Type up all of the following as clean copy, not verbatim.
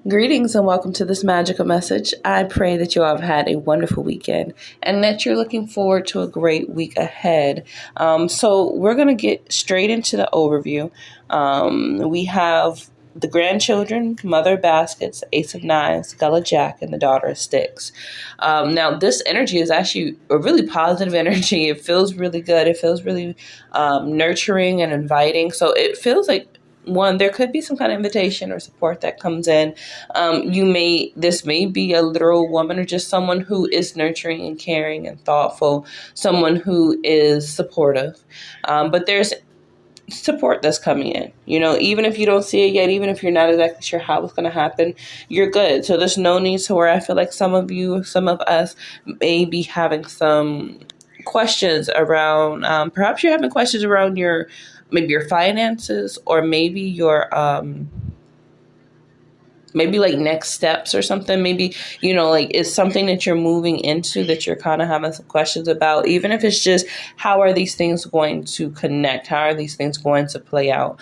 Greetings and welcome to this magical message. I pray that you all have had a wonderful weekend and that you're looking forward to a great week ahead. So we're going to get straight into the overview. We have the grandchildren, Mother of Baskets, Ace of Knives, Gullah Jack, and the Daughter of Sticks. Now, this energy is actually a really positive energy. It feels really good. It feels really nurturing and inviting. So it feels like there could be some kind of invitation or support that comes in. This may be a literal woman or just someone who is nurturing and caring and thoughtful, someone who is supportive. But there's support that's coming in, even if you don't see it yet, even if you're not exactly sure how it's going to happen, you're good. So there's no need to worry. I feel like some of us may be having some questions around, perhaps you're having questions around maybe your finances, or maybe maybe like next steps or something. Maybe, it's something that you're moving into that you're kind of having some questions about, even if it's just, how are these things going to connect? How are these things going to play out?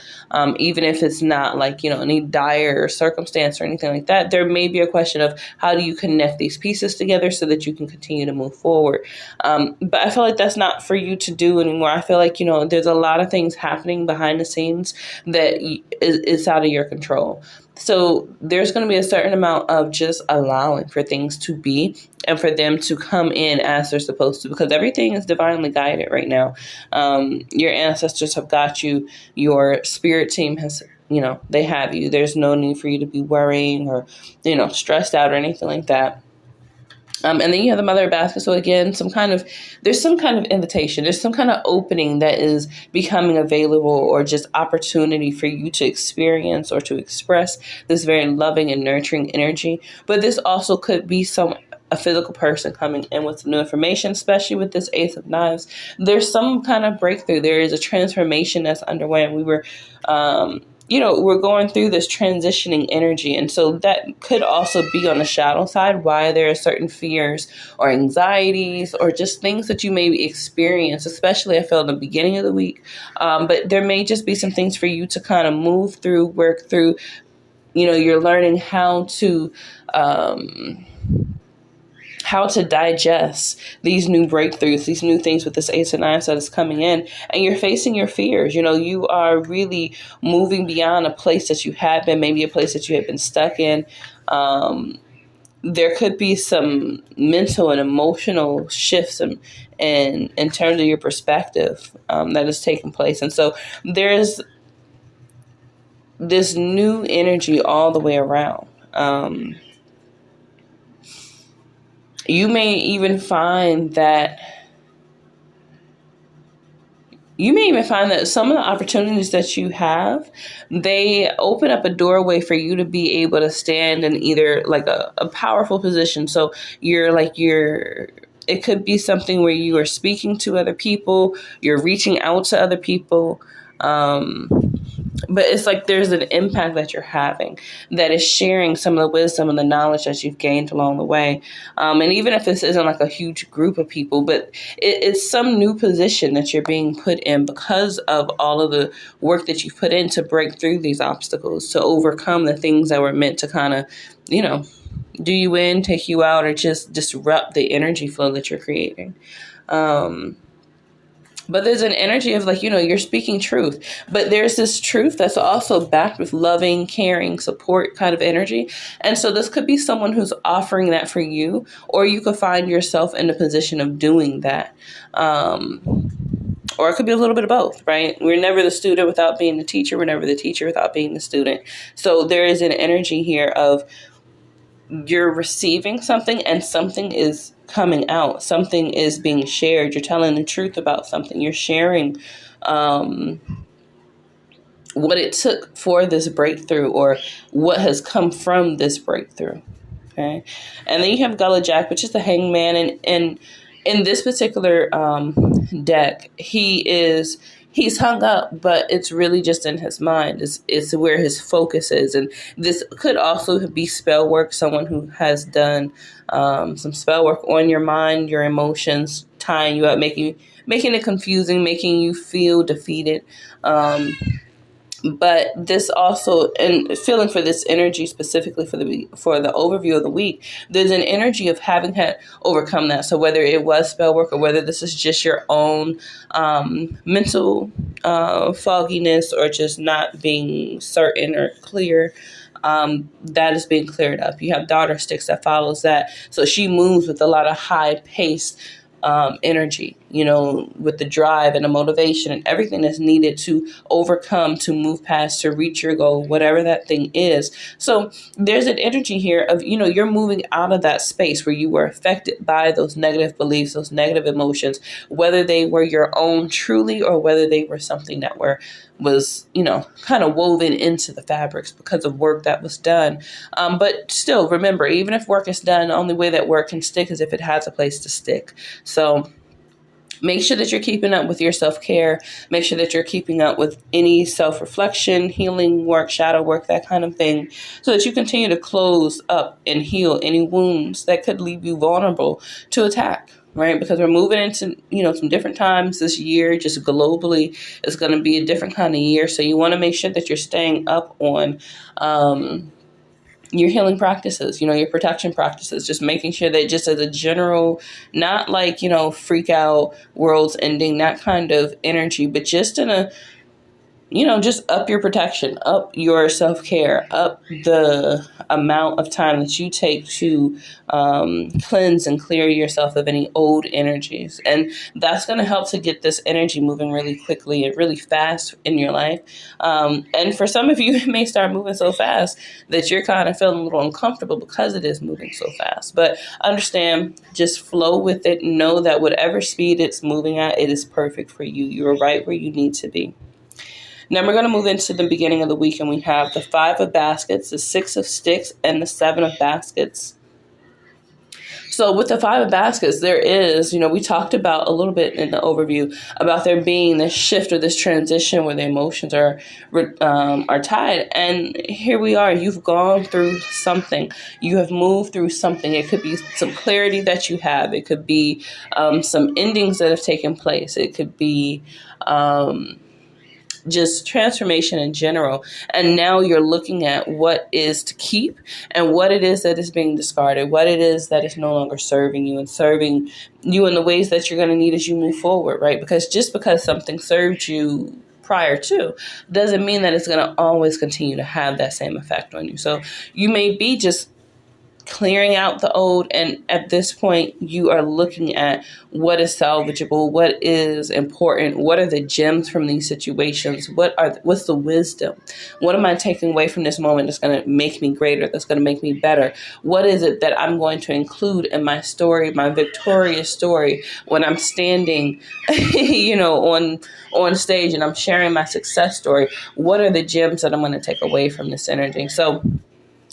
Even if it's not like, any dire circumstance or anything like that, there may be a question of how do you connect these pieces together so that you can continue to move forward. But I feel like that's not for you to do anymore. I feel like, there's a lot of things happening behind the scenes that is out of your control. So there's going to be a certain amount of just allowing for things to be and for them to come in as they're supposed to, because everything is divinely guided right now. Your ancestors have got you. Your spirit team has, they have you. There's no need for you to be worrying or, stressed out or anything like that. And then you have the Mother of Baskets. So again, there's some kind of invitation. There's some kind of opening that is becoming available, or just opportunity for you to experience or to express this very loving and nurturing energy. But this also could be a physical person coming in with new information, especially with this Ace of Knives. There's some kind of breakthrough. There is a transformation that's underway, and we're going through this transitioning energy. And so that could also be on the shadow side, why there are certain fears or anxieties or just things that you may experience, especially I feel in the beginning of the week. But there may just be some things for you to kind of move through, work through. You're learning how to digest these new breakthroughs, these new things with this Ace of Knives that is coming in, and you're facing your fears. You are really moving beyond a place that you had been, maybe a place that you had been stuck in. There could be some mental and emotional shifts in terms of your perspective that is taking place. And so there's this new energy all the way around. You may even find that some of the opportunities that you have, they open up a doorway for you to be able to stand in either like a powerful position. So it could be something where you are speaking to other people, you're reaching out to other people. But it's like there's an impact that you're having that is sharing some of the wisdom and the knowledge that you've gained along the way. And even if this isn't like a huge group of people, but it's some new position that you're being put in because of all of the work that you've put in to break through these obstacles, to overcome the things that were meant to kind of, do you in, take you out, or just disrupt the energy flow that you're creating. But there's an energy of you're speaking truth, but there's this truth that's also backed with loving, caring, support kind of energy. And so this could be someone who's offering that for you, or you could find yourself in a position of doing that. Or it could be a little bit of both, right? We're never the student without being the teacher. We're never the teacher without being the student. So there is an energy here of you're receiving something and something is coming out. Something is being shared. You're telling the truth about something. You're sharing what it took for this breakthrough, or what has come from this breakthrough. Okay. And then you have Gullah Jack, which is the hangman. And in this particular deck, he's hung up, but it's really just in his mind. It's where his focus is. And this could also be spell work, someone who has done some spell work on your mind, your emotions, tying you up, making it confusing, making you feel defeated. But this also, and feeling for this energy specifically for the overview of the week, there's an energy of having had overcome that. So whether it was spell work or whether this is just your own mental fogginess or just not being certain or clear, that is being cleared up. You have daughter sticks that follows that. So she moves with a lot of high pace energy, with the drive and the motivation and everything that's needed to overcome, to move past, to reach your goal, whatever that thing is. So there's an energy here of, you're moving out of that space where you were affected by those negative beliefs, those negative emotions, whether they were your own truly or whether they were something that was kind of woven into the fabrics because of work that was done. But still, remember, even if work is done, the only way that work can stick is if it has a place to stick. So make sure that you're keeping up with your self-care. Make sure that you're keeping up with any self-reflection, healing work, shadow work, that kind of thing, so that you continue to close up and heal any wounds that could leave you vulnerable to attack. Right? Because we're moving into, some different times this year, just globally. It's going to be a different kind of year. So you want to make sure that you're staying up on your healing practices, your protection practices, just making sure that just as a general, not like, freak out, world's ending, that kind of energy, but just in a, just up your protection, up your self-care, up the amount of time that you take to cleanse and clear yourself of any old energies. And that's going to help to get this energy moving really quickly and really fast in your life. And for some of you, it may start moving so fast that you're kind of feeling a little uncomfortable because it is moving so fast. But understand, just flow with it. Know that whatever speed it's moving at, it is perfect for you. You're right where you need to be. Now we're going to move into the beginning of the week, and we have the 5 of baskets, the 6 of sticks, and the 7 of baskets. So with the 5 of baskets, there is, we talked about a little bit in the overview about there being this shift or this transition where the emotions are tied. And here we are. You've gone through something. You have moved through something. It could be some clarity that you have. It could be some endings that have taken place. It could be just transformation in general. And now you're looking at what is to keep and what it is that is being discarded, what it is that is no longer serving you and serving you in the ways that you're going to need as you move forward, right? Because just because something served you prior to doesn't mean that it's going to always continue to have that same effect on you. So you may be just clearing out the old, and at this point you are looking at what is salvageable, what is important, what are the gems from these situations, what's the wisdom, what am I taking away from this moment that's going to make me greater, that's going to make me better, what is it that I'm going to include in my story, my victorious story, when I'm standing on stage and I'm sharing my success story. What are the gems that I'm going to take away from this energy? So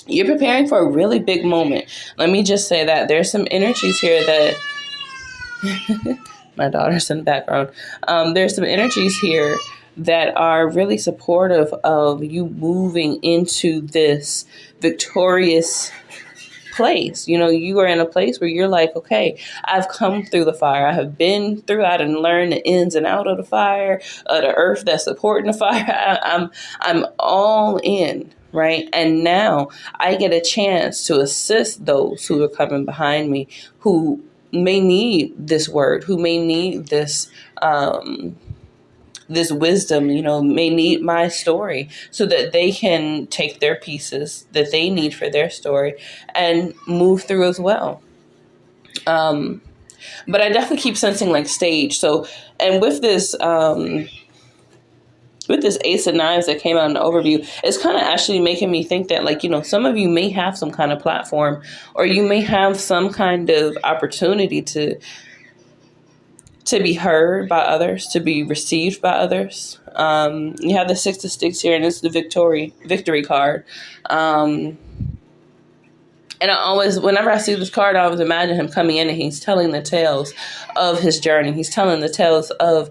you're preparing for a really big moment. Let me just say that there's some energies here that my daughter's in the background. There's some energies here that are really supportive of you moving into this victorious place. You are in a place where you're like, okay, I've come through the fire. I have been through it and learned the ins and out of the fire, the earth that's supporting the fire. I'm all in. Right. And now I get a chance to assist those who are coming behind me, who may need this word, who may need this this wisdom, may need my story so that they can take their pieces that they need for their story and move through as well. But I definitely keep sensing like stage. So, and with this Ace of Knives that came out in the overview, it's kind of actually making me think that some of you may have some kind of platform, or you may have some kind of opportunity to be heard by others, to be received by others. You have the 6 of Sticks here, and it's the victory card. And I always, whenever I see this card, I always imagine him coming in and he's telling the tales of his journey. He's telling the tales of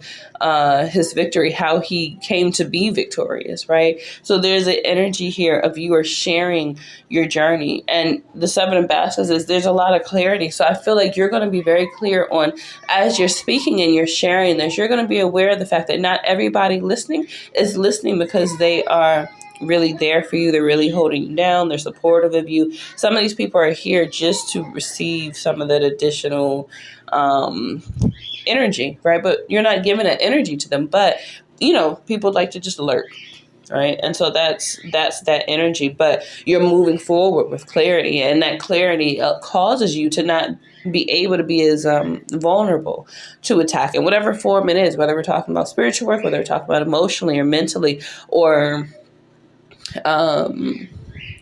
his victory, how he came to be victorious, right? So there's an energy here of you are sharing your journey. And the Seven of Baskets is there's a lot of clarity. So I feel like you're going to be very clear on, as you're speaking and you're sharing this, you're going to be aware of the fact that not everybody listening is listening because they are really there for you. They're really holding you down. They're supportive of you. Some of these people are here just to receive some of that additional energy, right? But you're not giving that energy to them. But, people like to just alert, right? And so that's that energy. But you're moving forward with clarity, and that clarity causes you to not be able to be as vulnerable to attack in whatever form it is, whether we're talking about spiritual work, whether we're talking about emotionally or mentally, or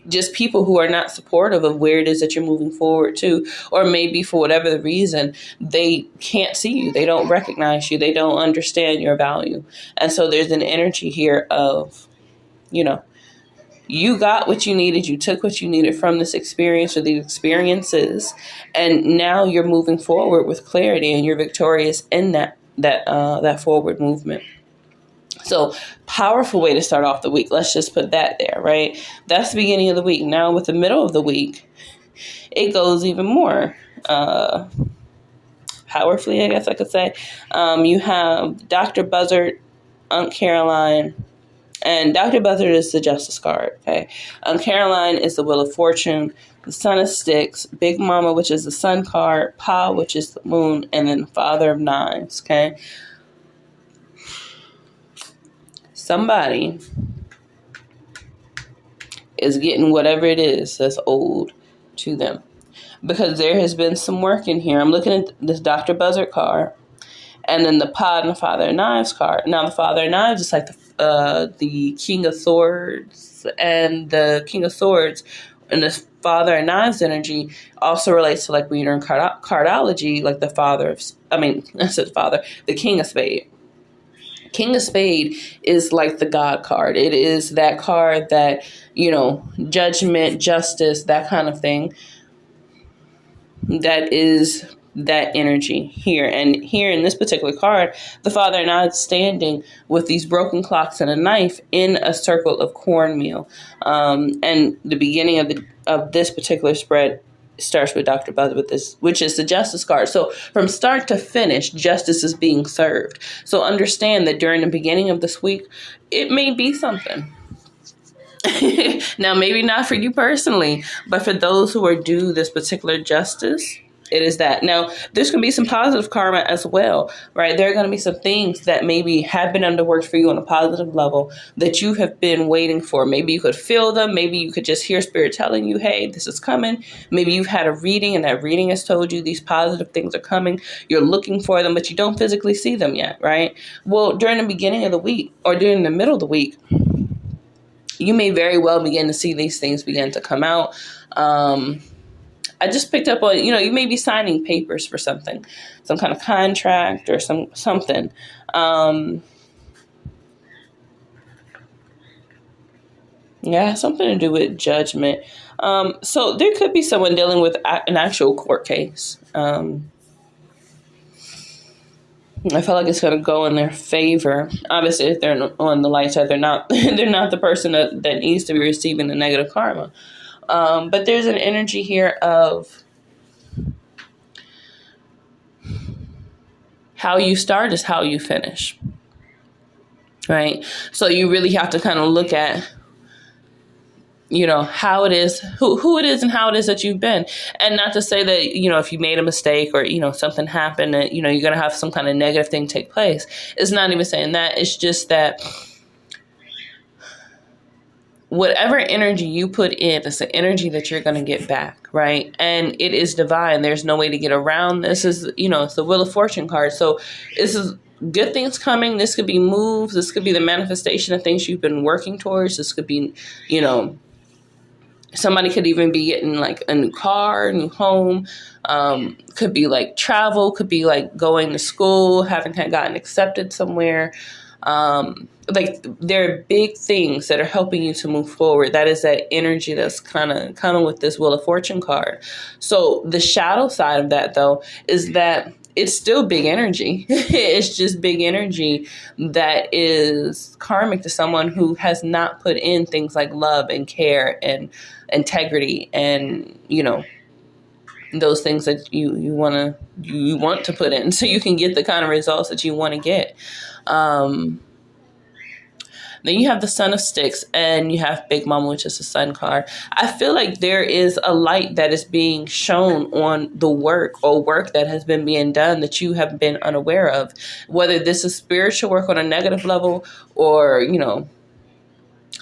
just people who are not supportive of where it is that you're moving forward to, or maybe for whatever the reason, they can't see you. They don't recognize you. They don't understand your value. And so there's an energy here of, you got what you needed. You took what you needed from this experience or these experiences. And now you're moving forward with clarity and you're victorious in that forward movement. So powerful way to start off the week. Let's just put that there, right? That's the beginning of the week. Now with the middle of the week, it goes even more powerfully, I guess I could say. You have Dr. Buzzard, Aunt Caroline, and Dr. Buzzard is the Justice card, okay? Aunt Caroline is the Wheel of Fortune, the Son of Sticks, Big Mama, which is the Sun card, Pa, which is the Moon, and then the Father of Knives, okay? Somebody is getting whatever it is that's owed to them, because there has been some work in here. I'm looking at this Dr. Buzzard card, and then the Pa and the Father of Knives card. Now, the Father of Knives is like the King of Swords, and the King of Swords and the Father of Knives energy also relates to, like, when you learn cardology, like the King of Spades. King of Spade is like the God card. It is that card that, judgment, justice, that kind of thing. That is that energy here. And here in this particular card, the Father and I is standing with these broken clocks and a knife in a circle of cornmeal. And the beginning of this particular spread starts with Dr. Buzzard with this, which is the Justice card. So from start to finish, justice is being served. So understand that during the beginning of this week, it may be something. Now, maybe not for you personally, but for those who are due this particular justice, it is that. Now, there's going to be some positive karma as well, right? There are going to be some things that maybe have been underworked for you on a positive level that you have been waiting for. Maybe you could feel them. Maybe you could just hear spirit telling you, hey, this is coming. Maybe you've had a reading and that reading has told you these positive things are coming. You're looking for them, but you don't physically see them yet, right? Well, during the beginning of the week or during the middle of the week, you may very well begin to see these things begin to come out. I just picked up on, you may be signing papers for something, some kind of contract or something. Something to do with judgment. So there could be someone dealing with an actual court case. I feel like it's going to go in their favor. Obviously, if they're on the light side, they're not the person that needs to be receiving the negative karma. But there's an energy here of how you start is how you finish, right? So you really have to kind of look at, how it is, who it is and how it is that you've been. And not to say that, if you made a mistake or, something happened that, you're going to have some kind of negative thing take place. It's not even saying that. It's just that whatever energy you put in, it's the energy that you're going to get back, right? And it is divine. There's no way to get around this. Is it's the Wheel of Fortune card. So this is good things coming. This could be moves. This could be the manifestation of things you've been working towards. This could be, somebody could even be getting like a new car, a new home. Could be like travel. Could be like going to school, having gotten accepted somewhere. Like there are big things that are helping you to move forward. That is that energy that's kind of coming with this Wheel of Fortune card. So the shadow side of that, though, is that it's still big energy. It's just big energy that is karmic to someone who has not put in things like love and care and integrity and, those things that you want to put in so you can get the kind of results that you want to get. Then you have the Sun of Sticks and you have Big Mama, which is a sun card. I feel like there is a light that is being shown on the work that has been being done that you have been unaware of, whether this is spiritual work on a negative level or,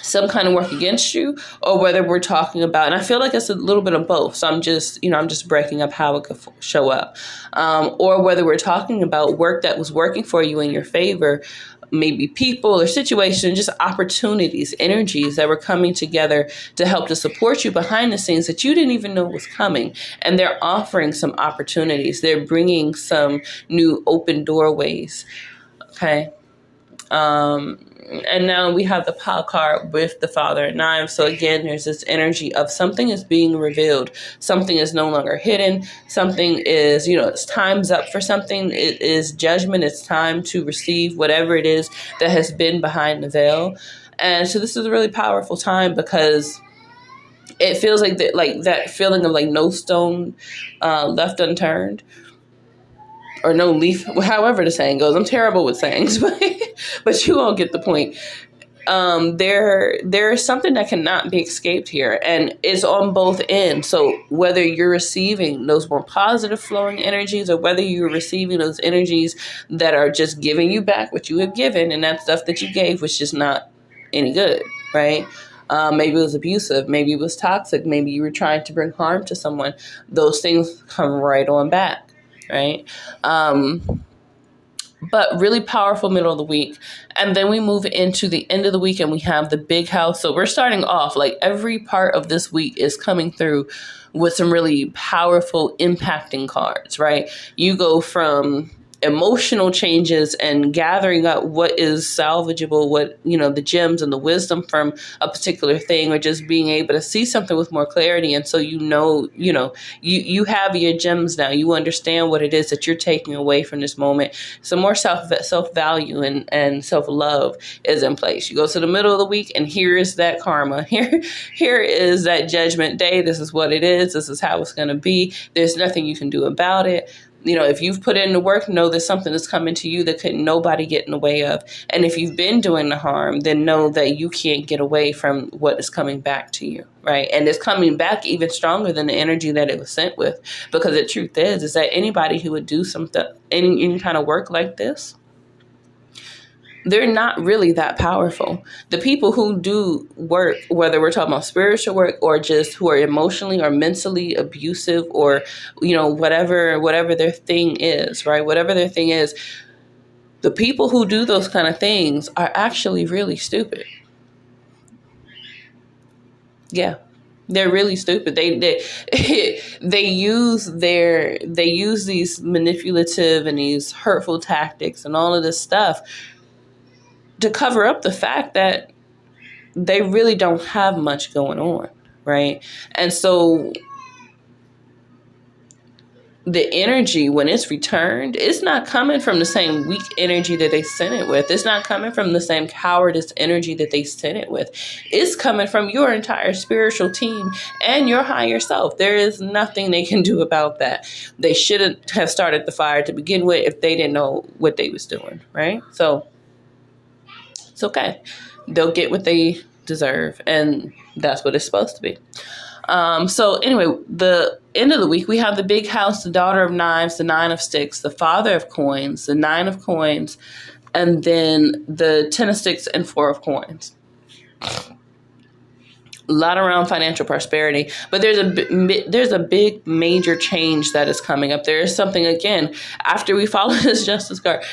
some kind of work against you, or whether we're talking about, and I feel like it's a little bit of both. So I'm just breaking up how it could show up. Or whether we're talking about work that was working for you in your favor, maybe people or situations, just opportunities, energies that were coming together to help to support you behind the scenes that you didn't even know was coming. And they're offering some opportunities. They're bringing some new open doorways. Okay. And now we have the Pile card with the Father of Knives. So again, there's this energy of something is being revealed. Something is no longer hidden. Something is, it's time's up for something. It is judgment. It's time to receive whatever it is that has been behind the veil. And so this is a really powerful time because it feels like that feeling of like no stone left unturned. Or no leaf, however the saying goes. I'm terrible with sayings, but you all get the point. There is something that cannot be escaped here, and it's on both ends. So whether you're receiving those more positive flowing energies, or whether you're receiving those energies that are just giving you back what you have given, and that stuff that you gave was just not any good, right? Maybe it was abusive. Maybe it was toxic. Maybe you were trying to bring harm to someone. Those things come right on back. Right. But really powerful middle of the week. And then we move into the end of the week and we have the big house. So we're starting off like every part of this week is coming through with some really powerful impacting cards, right? You go from emotional changes and gathering up what is salvageable, what, the gems and the wisdom from a particular thing, or just being able to see something with more clarity. And so, you have your gems now. You understand what it is that you're taking away from this moment. Some more self-value and self-love is in place. You go to the middle of the week and here is that karma. Here is that judgment day. This is what it is. This is how it's going to be. There's nothing you can do about it. If you've put in the work, know there's something that's coming to you that couldn't nobody get in the way of. And if you've been doing the harm, then know that you can't get away from what is coming back to you, right? And it's coming back even stronger than the energy that it was sent with. Because the truth is that anybody who would do something, any kind of work like this, they're not really that powerful. The people who do work, whether we're talking about spiritual work or just who are emotionally or mentally abusive or, whatever their thing is, right? Whatever their thing is, the people who do those kind of things are actually really stupid. Yeah. They're really stupid. They use these manipulative and these hurtful tactics and all of this stuff to cover up the fact that they really don't have much going on, right? And so the energy, when it's returned, it's not coming from the same weak energy that they sent it with. It's not coming from the same cowardice energy that they sent it with. It's coming from your entire spiritual team and your higher self. There is nothing they can do about that. They shouldn't have started the fire to begin with if they didn't know what they was doing, right? So it's okay. They'll get what they deserve, and that's what it's supposed to be. So anyway, the end of the week, we have the big house, the Daughter of Knives, the Nine of Sticks, the Father of Coins, the Nine of Coins, and then the Ten of Sticks and Four of Coins. A lot around financial prosperity, but there's a big major change that is coming up. There is something, again, after we follow this Justice card,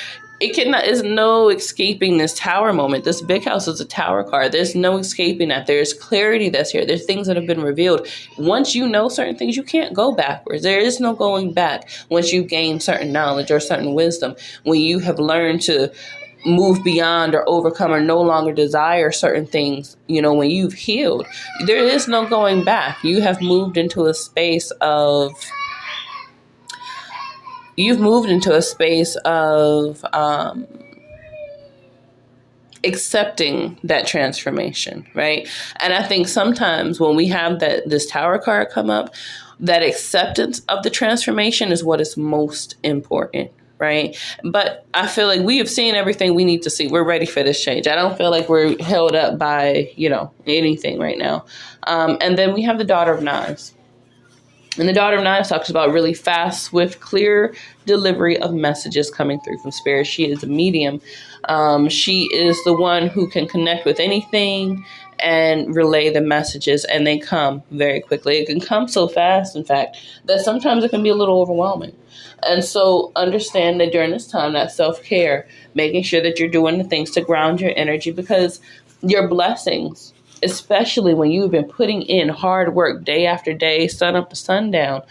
is no escaping this Tower moment. This big house is a Tower card. There's no escaping that. There's clarity that's here. There's things that have been revealed. Once you know certain things, you can't go backwards. There is no going back once you gain certain knowledge or certain wisdom. When you have learned to move beyond or overcome or no longer desire certain things. When you've healed, there is no going back. You have moved into a space of accepting that transformation, right? And I think sometimes when we have this Tower card come up, that acceptance of the transformation is what is most important, right? But I feel like we have seen everything we need to see. We're ready for this change. I don't feel like we're held up by, anything right now. And then we have the Daughter of Knives. And the Daughter of Knives talks about really fast, swift, clear delivery of messages coming through from Spirit. She is a medium. She is the one who can connect with anything and relay the messages, and they come very quickly. It can come so fast, in fact, that sometimes it can be a little overwhelming. And so understand that during this time, that self-care, making sure that you're doing the things to ground your energy, because your blessings, especially when you've been putting in hard work day after day, sun up to sundown,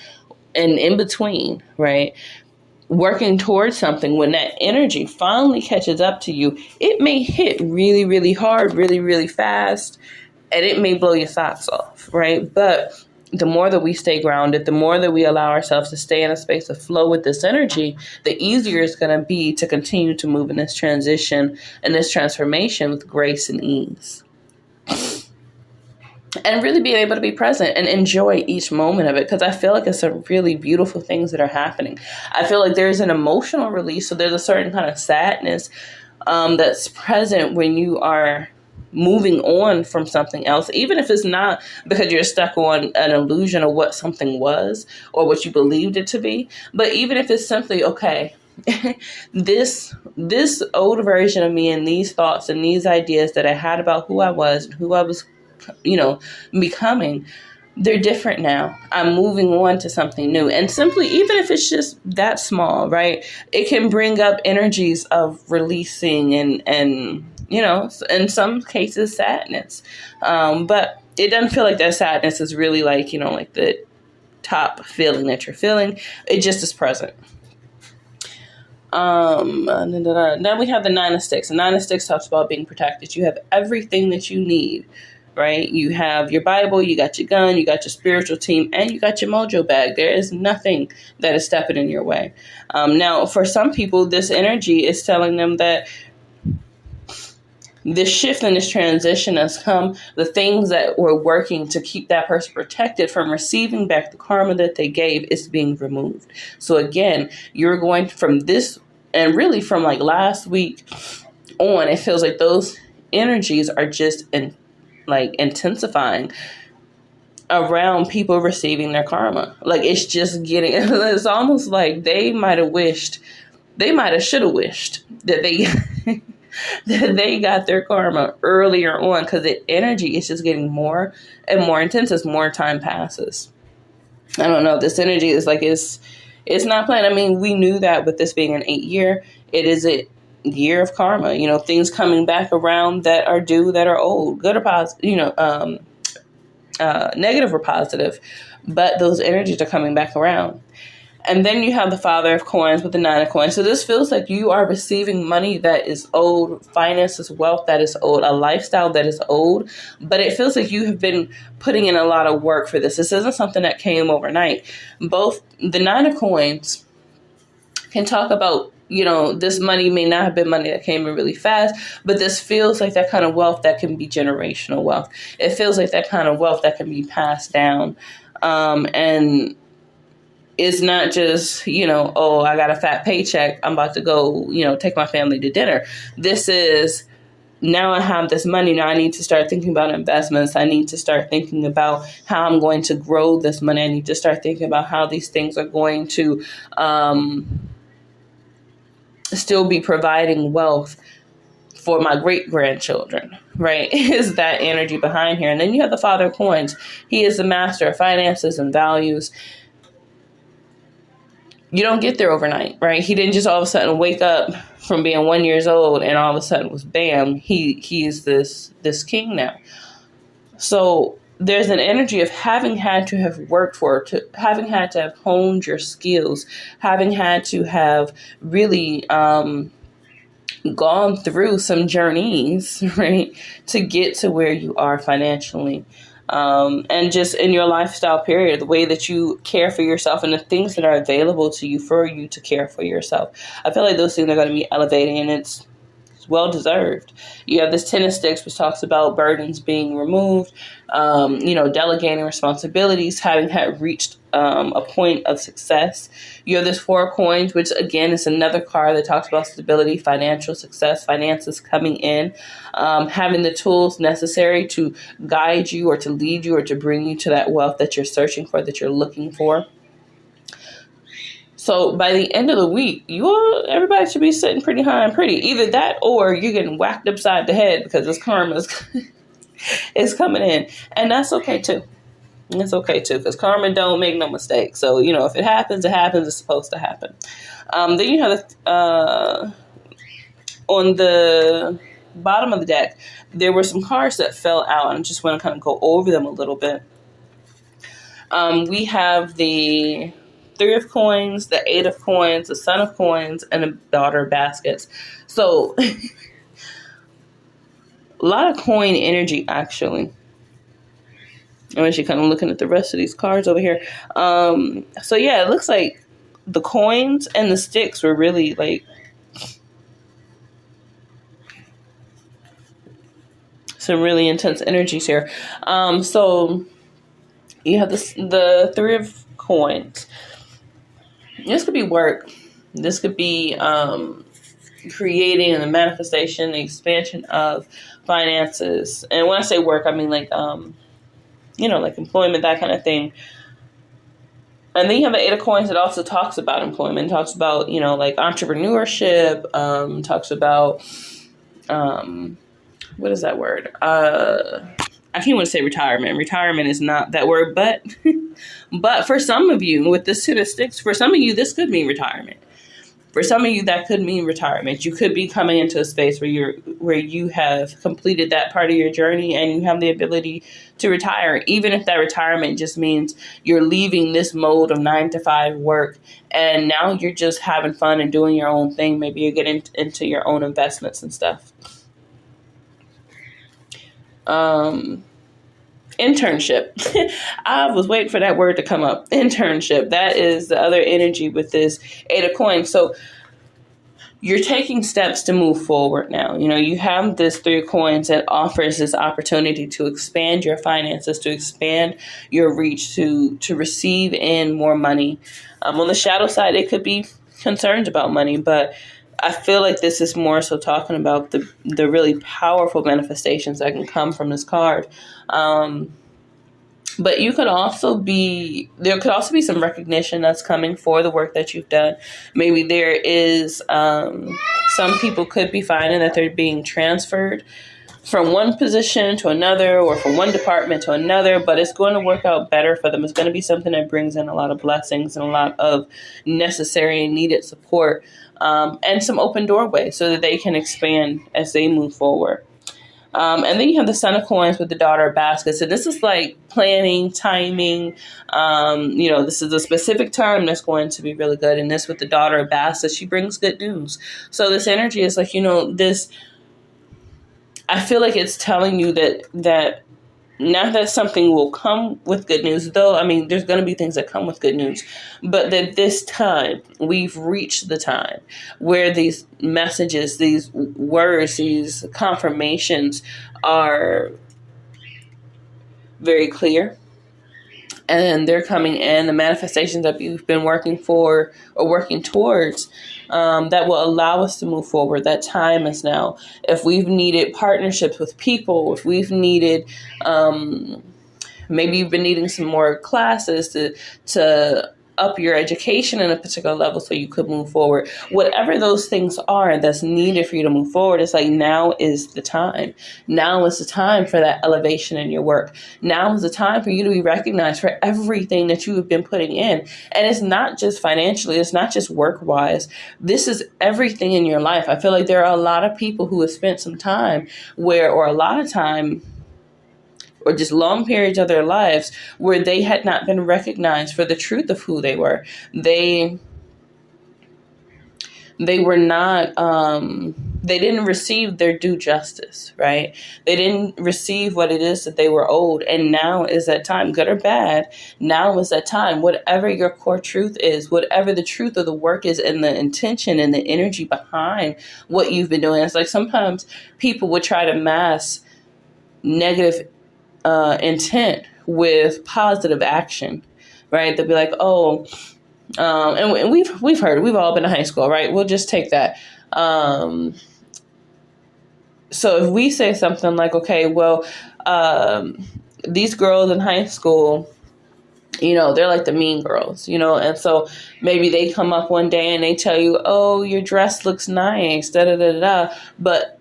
and in between, right? Working towards something, when that energy finally catches up to you, it may hit really, really hard, really, really fast, and it may blow your socks off, right? But the more that we stay grounded, the more that we allow ourselves to stay in a space of flow with this energy, the easier it's going to be to continue to move in this transition and this transformation with grace and ease. And really being able to be present and enjoy each moment of it, because I feel like it's some really beautiful things that are happening. I feel like there's an emotional release, so there's a certain kind of sadness that's present when you are moving on from something else, even if it's not because you're stuck on an illusion of what something was or what you believed it to be. But even if it's simply, okay, this old version of me and these thoughts and these ideas that I had about who I was and who I was becoming, they're different now. I'm moving on to something new. And simply, even if it's just that small, right, it can bring up energies of releasing and in some cases, sadness. But it doesn't feel like that sadness is really like the top feeling that you're feeling. It just is present. Then we have the Nine of Sticks. The Nine of Sticks talks about being protected. You have everything that you need, right? You have your Bible, you got your gun, you got your spiritual team, and you got your mojo bag. There is nothing that is stepping in your way. Now, for some people, this energy is telling them that this shift and this transition has come. The things that were working to keep that person protected from receiving back the karma that they gave is being removed. So again, you're going from this, and really from like last week on, it feels like those energies are just intensifying around people receiving their karma. Like it's just getting, it's almost like they might have should have wished that they that they got their karma earlier on, because the energy is just getting more and more intense as more time passes. I don't know. This energy is like, it's not playing. I mean, we knew that with this being an 8-year, it is a year of karma, things coming back around that are due, that are old, good or positive, negative or positive, but those energies are coming back around. And then you have the Father of Coins with the Nine of Coins. So this feels like you are receiving money that is old, finances, wealth that is old, a lifestyle that is old. But it feels like you have been putting in a lot of work for this. This isn't something that came overnight. Both the Nine of Coins can talk about, this money may not have been money that came in really fast, but this feels like that kind of wealth that can be generational wealth. It feels like that kind of wealth that can be passed down. And it's not just, I got a fat paycheck, I'm about to go, take my family to dinner. This is, now I have this money. Now I need to start thinking about investments. I need to start thinking about how I'm going to grow this money. I need to start thinking about how these things are going to still be providing wealth for my great-grandchildren, right? Is that energy behind here. And then you have the Father of Coins. He is the master of finances and values. You don't get there overnight, right? He didn't just all of a sudden wake up from being 1 year old and all of a sudden was bam, he's this king now. So there's an energy of having had to have worked for it, having had to have honed your skills, having had to have really gone through some journeys, right, to get to where you are financially. And just in your lifestyle period, the way that you care for yourself and the things that are available to you for you to care for yourself. I feel like those things are going to be elevating, and it's well deserved. You have this 10 of sticks, which talks about burdens being removed, delegating responsibilities, having had reached a point of success. You have this 4 of coins, which again is another card that talks about stability, financial success, finances coming in, having the tools necessary to guide you or to lead you or to bring you to that wealth that you're searching for, that you're looking for. So by the end of the week, everybody should be sitting pretty high and pretty. Either that or you're getting whacked upside the head because this karma is coming in. And that's okay too. It's okay too, because karma don't make no mistake. So, if it happens, it happens. It's supposed to happen. Then you have on the bottom of the deck, there were some cards that fell out, and I just want to kind of go over them a little bit. We have the 3 of coins, the 8 of coins, the Son of coins, and the Daughter of baskets. So a lot of coin energy, actually. I'm actually kind of looking at the rest of these cards over here. So yeah, it looks like the coins and the sticks were really like some really intense energies here. So you have the 3 of coins. This could be work. This could be creating the manifestation, the expansion of finances. And when I say work, I mean like employment, that kind of thing. And then you have the 8 of coins that also talks about employment, talks about, like entrepreneurship, talks about, what is that word? I can't want to say retirement. Retirement is not that word, but but for some of you, with this 2 of sticks, for some of you, this could mean retirement. For some of you, that could mean retirement. You could be coming into a space where you have completed that part of your journey and you have the ability to retire, even if that retirement just means you're leaving this mode of 9-to-5 work and now you're just having fun and doing your own thing. Maybe you're getting into your own investments and stuff. Internship. I was waiting for that word to come up. Internship. That is the other energy with this 8 of coins. So you're taking steps to move forward now. You have this 3 of coins that offers this opportunity to expand your finances, to expand your reach, to receive in more money. On the shadow side, it could be concerns about money, but I feel like this is more so talking about the really powerful manifestations that can come from this card. But there could also be some recognition that's coming for the work that you've done. Maybe there is, some people could be finding that they're being transferred from one position to another or from one department to another, but it's going to work out better for them. It's going to be something that brings in a lot of blessings and a lot of necessary and needed support, and some open doorways so that they can expand as they move forward. And then you have the Son of coins with the Daughter of baskets. So this is like planning, timing. This is a specific time that's going to be really good. And this with the Daughter of baskets, she brings good news. So this energy is like, this, I feel like it's telling you that not that something will come with good news, though. I mean, there's going to be things that come with good news, but that this time we've reached the time where these messages, these words, these confirmations are very clear. And they're coming in, the manifestations that you've been working for or working towards, that will allow us to move forward. That time is now. If we've needed partnerships with people, if we've needed, maybe you've been needing some more classes to up your education in a particular level so you could move forward. Whatever those things are that's needed for you to move forward, it's like now is the time. Now is the time for that elevation in your work. Now is the time for you to be recognized for everything that you have been putting in. And it's not just financially, it's not just work-wise. This is everything in your life. I feel like there are a lot of people who have spent some time or a lot of time or just long periods of their lives where they had not been recognized for the truth of who they were. They they were not, they didn't receive their due justice, right? They didn't receive what it is that they were owed. And now is that time, good or bad. Now is that time, whatever your core truth is, whatever the truth of the work is, and the intention and the energy behind what you've been doing. It's like sometimes people would try to mask negative intent with positive action, right? They'll be like, oh, and we've heard, we've all been in high school, right? We'll just take that. So if we say something like, okay, well, these girls in high school, they're like the mean girls, and so maybe they come up one day and they tell you, oh, your dress looks nice, da da da da. But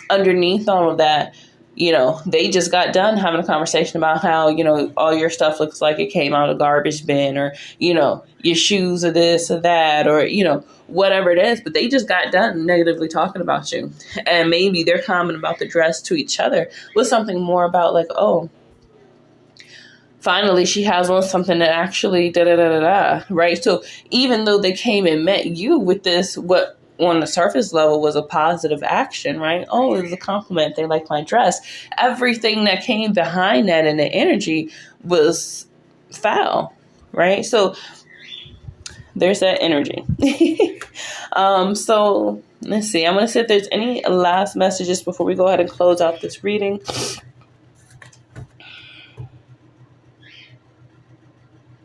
underneath all of that, they just got done having a conversation about how, all your stuff looks like it came out of a garbage bin, or, your shoes are this or that, or, whatever it is. But they just got done negatively talking about you. And maybe they're commenting about the dress to each other with something more about like, oh, finally she has on something that actually da da da da da, right? So even though they came and met you with this, what on the surface level was a positive action, right? Oh, it was a compliment. They like my dress. Everything that came behind that and the energy was foul, right? So there's that energy. So let's see. I'm going to see if there's any last messages before we go ahead and close out this reading.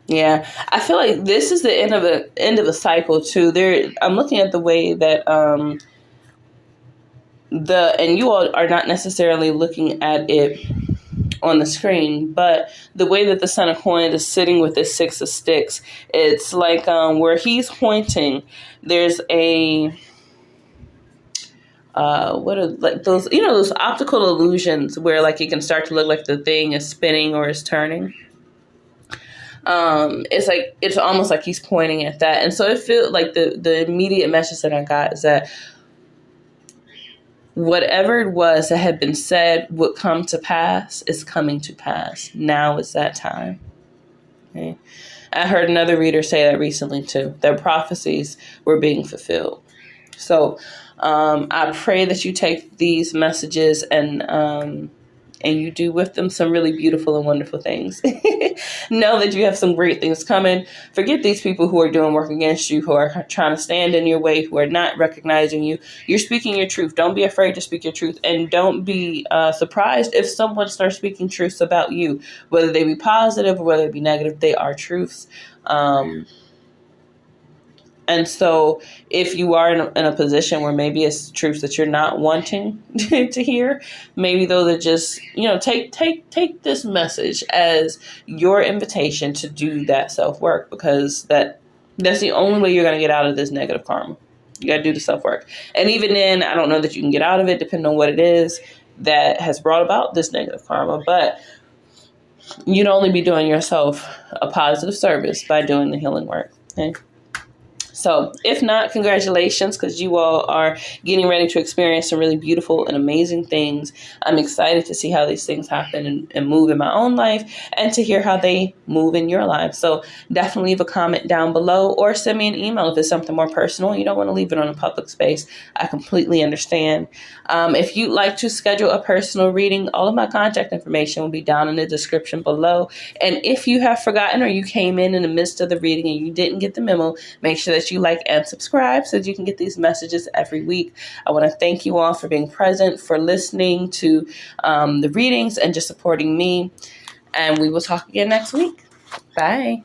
Yeah, I feel like this is the end of a cycle too. I'm looking at the way that and you all are not necessarily looking at it on the screen, but the way that the Son of Coins is sitting with this Six of Sticks, it's like where he's pointing, there's a what are like those those optical illusions where like it can start to look like the thing is spinning or is turning. It's almost like he's pointing at that. And so it feels like the immediate message that I got is that whatever it was that had been said would come to pass is coming to pass. Now is that time. Okay. I heard another reader say that recently too. Their prophecies were being fulfilled. So I pray that you take these messages and you do with them some really beautiful and wonderful things. Know that you have some great things coming. Forget these people who are doing work against you, who are trying to stand in your way, who are not recognizing you. You're speaking your truth. Don't be afraid to speak your truth. And don't be surprised if someone starts speaking truths about you, whether they be positive or whether they be negative. They are truths. And so if you are in a position where maybe it's truths that you're not wanting to hear, maybe those are just, take this message as your invitation to do that self-work, because that's the only way you're going to get out of this negative karma. You got to do the self-work. And even then, I don't know that you can get out of it, depending on what it is that has brought about this negative karma. But you'd only be doing yourself a positive service by doing the healing work. Okay? So if not, congratulations, because you all are getting ready to experience some really beautiful and amazing things. I'm excited to see how these things happen and move in my own life, and to hear how they move in your life. So definitely leave a comment down below, or send me an email if it's something more personal. You don't want to leave it on a public space. I completely understand. If you'd like to schedule a personal reading, all of my contact information will be down in the description below. And if you have forgotten, or you came in the midst of the reading and you didn't get the memo, make sure that you like and subscribe so that you can get these messages every week. I want to thank you all for being present, for listening to the readings, and just supporting me. And we will talk again next week. Bye.